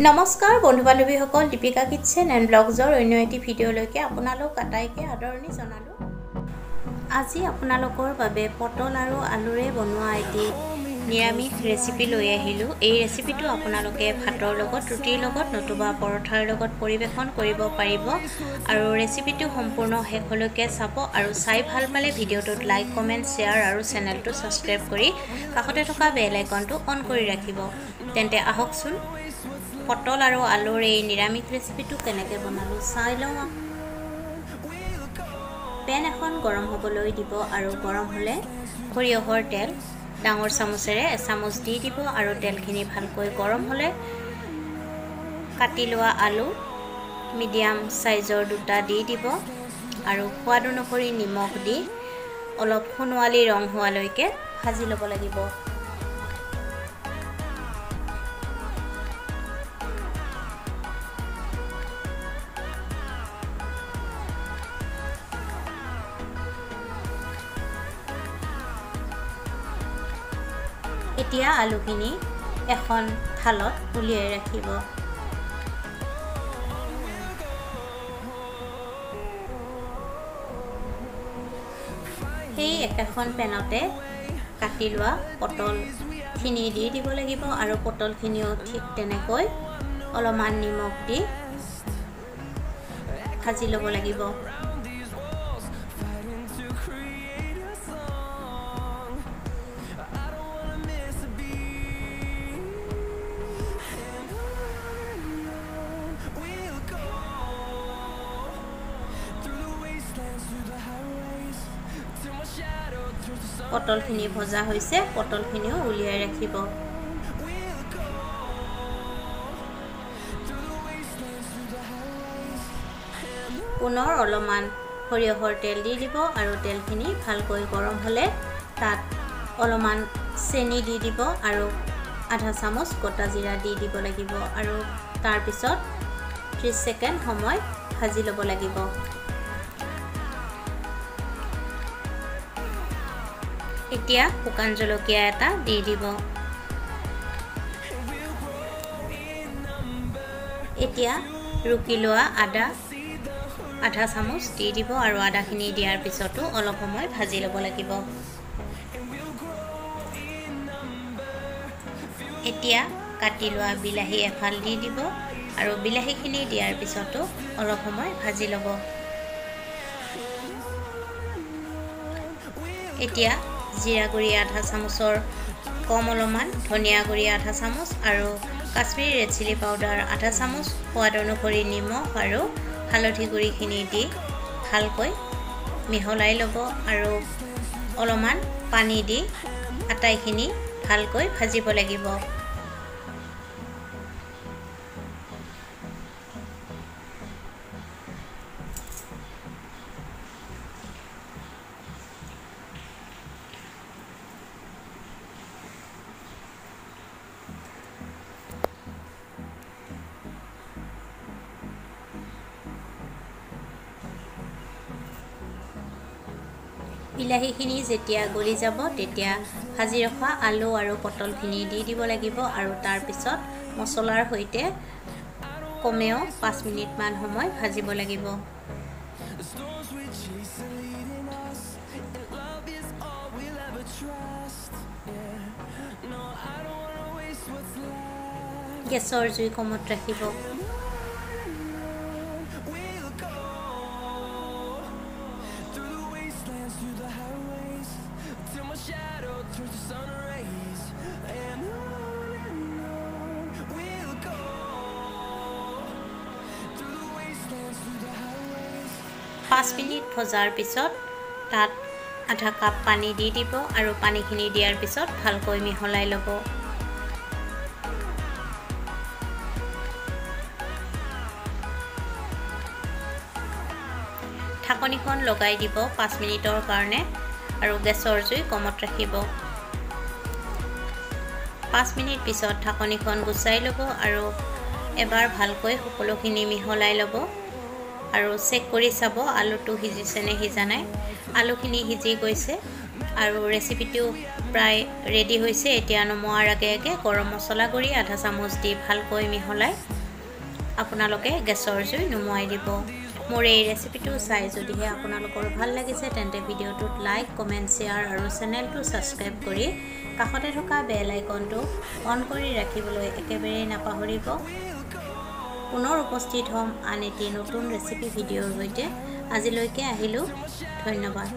নমস্কাৰ বন্ধু বান্ধৱীসকল, Deepika kitchen and ব্লগছৰ অন্য এটি ভিডিঅ'লৈকে আপোনালোক আটাইকে আদৰণি জনালোঁ। আজি আপোনালোকৰ বাবে পটল আৰু আলুৰে বনোৱা এটি নিৰামিষ ৰেচিপি লৈ আহিলোঁ। এই ৰেচিপিটো আপোনালোকে ভাতৰ লগত, ৰুটিৰ লগত নতুবা পৰঠাৰ লগত পৰিৱেশন কৰিব পাৰিব। আৰু ৰেচিপিটো সম্পূৰ্ণ শেষলৈকে চাব আৰু চাই ভাল পালে ভিডিঅ'টোত লাইক, কমেণ্ট, শ্বেয়াৰ আৰু চেনেলটো ছাবস্ক্ৰাইব কৰি কাষতে থকা বেল আইকনটো অন কৰি ৰাখিব। তেন্তে আহকচোন পটল আৰু আলুৰ এই নিৰামিষ ৰেচিপিটো কেনেকৈ বনালোঁ চাই লওঁ। পেন এখন গৰম হ'বলৈ দিব আৰু গৰম হ'লে সৰিয়হৰ তেল ডাঙৰ চামুচেৰে এচামুচ দি দিব আৰু তেলখিনি ভালকৈ গৰম হ'লে কাটি লোৱা আলু মিডিয়াম সাইজৰ দুটা দি দিব আৰু সোৱাদ অনুসৰি নিমখ দি অলপ সোণোৱালী ৰং হোৱালৈকে ভাজি ল'ব লাগিব। এতিয়া আলুখিনি এখন থালত উলিয়াই ৰাখিব। সেই একেখন পেনতে কাটি লোৱা পটলখিনি দি দিব লাগিব আৰু পটলখিনিও ঠিক তেনেকৈ অলপমান নিমখ দি ভাজি ল'ব লাগিব। পটলখিনি ভজা হৈছে, পটলখিনিও উলিয়াই ৰাখিব। পুনৰ অলপমান সৰিয়হৰ তেল দি দিব আৰু তেলখিনি ভালকৈ গৰম হ'লে তাত অলপমান চেনি দি দিব আৰু আধা চামুচ গোটা জিৰা দি দিব লাগিব আৰু তাৰপিছত 30 ছেকেণ্ড সময় ভাজি ল'ব লাগিব। এতিয়া শুকান জলকীয়া এটা দি দিব। এতিয়া ৰুকি লোৱা আদা আধা চামুচ দি দিব আৰু আদাখিনি দিয়াৰ পিছতো অলপ সময় ভাজি ল'ব লাগিব। এতিয়া কাটি লোৱা বিলাহী এফাল দি দিব আৰু বিলাহীখিনি দিয়াৰ পিছতো অলপ সময় ভাজি ল'ব। এতিয়া জিৰা গুড়ি আধা চামুচৰ কম অলপমান, ধনিয়া গুড়ি আধা চামুচ আৰু কাশ্মীৰী ৰেড চিলি পাউডাৰ আধা চামুচ, সোৱাদ অনুসৰি নিমখ আৰু হালধি গুড়িখিনি দি ভালকৈ মিহলাই ল'ব আৰু অলপমান পানী দি আটাইখিনি ভালকৈ ভাজিব লাগিব। বিলাহীখিনি যেতিয়া গলি যাব তেতিয়া ভাজি ৰখা আলু আৰু পটলখিনি দি দিব লাগিব আৰু তাৰপিছত মছলাৰ সৈতে কমেও 5 মিনিটমান সময় ভাজিব লাগিব। গেছৰ জুই কমত ৰাখিব। পাঁচ মিনিট ভজাৰ পিছত তাত আধা কাপ পানী দি দিব আৰু পানীখিনি দিয়াৰ পিছত ভালকৈ মিহলাই ল'ব। ঢাকনিখন লগাই দিব 5 মিনিটৰ কাৰণে আৰু গেছৰ জুই কমত ৰাখিব। 5 মিনিট পিছত ঢাকনিখন গুচাই ল'ব আৰু এবাৰ ভালকৈ সকলোখিনি মিহলাই ল'ব আৰু চেক কৰি চাব আলুটো সিজিছে নে সিজা নাই। আলুখিনি সিজি গৈছে আৰু ৰেচিপিটো প্ৰায় ৰেডি হৈছে। এতিয়া নমোৱাৰ আগে আগে গৰম মছলা গুড়ি আধা চামুচ দি ভালকৈ মিহলাই আপোনালোকে গেছৰ জুই নুমুৱাই দিব। মোৰ এই ৰেচিপিটো চাই যদিহে আপোনালোকৰ ভাল লাগিছে তেন্তে ভিডিঅ'টোত লাইক, কমেণ্ট, শ্বেয়াৰ আৰু চেনেলটো ছাবস্ক্ৰাইব কৰি কাষতে থকা বেল আইকনটো অন কৰি ৰাখিবলৈ একেবাৰে নাপাহৰিব। পুনৰ উপস্থিত হ'ম আন এটি নতুন ৰেচিপি ভিডিঅ'ৰ সৈতে। আজিলৈকে আহিলোঁ, ধন্যবাদ।